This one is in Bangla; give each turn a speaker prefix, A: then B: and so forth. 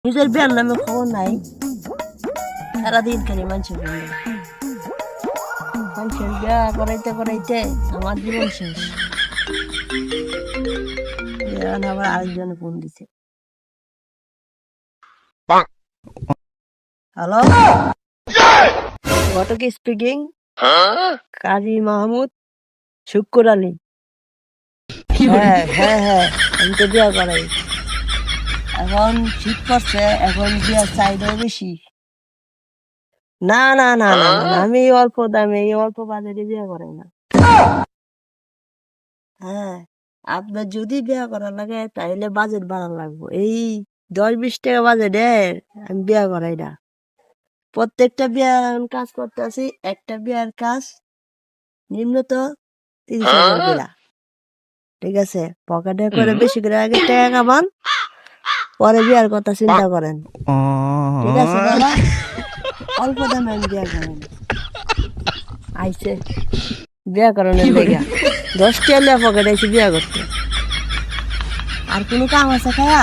A: নিজের বিয়ার নামে খবর নাই, সারাদিন খালি মানুষের মানুষের বিয়া করাইতে করাইতে আমার জীবন শেষ। এখন আবার আরেকজনে ফোন দিছে। হ্যালো, ঘটক স্পিকিং। কাজী মাহমুদ শুক্কুর আলী। হ্যাঁ হ্যাঁ হ্যাঁ, আমি তো বিয়া করাই। এখন শীত পড়ছে, এখন বিয়ার চাহিদাও বেশি। না না না না না, আমি অল্প দামে অল্প বাজারে বিয়ে করাই না। হ্যাঁ, আপনার যদি বিয়ে করা লাগে তাহলে বাজেট বাড়ানো লাগবে। এই 10-20 টাকা বাজেটের আমি বিয়ে করাই না। প্রত্যেকটা বিয়ার কাজ করতে আছি, একটা বিয়ার কাজ নিম্নত 30,000 করে। ঠিক আছে, পকেটে করে বেশি করে আগে টাকা কামান, পরে বিয়ার কথা চিন্তা করেন। ঠিক আছে বাবা, অল্প দামে আমি বিয়ে করেন আইসে বিয়া করানোর লেগা 10 টাকা পকেটে এসে বিয়া করতে। আর কোনো কাম আছে খায়া?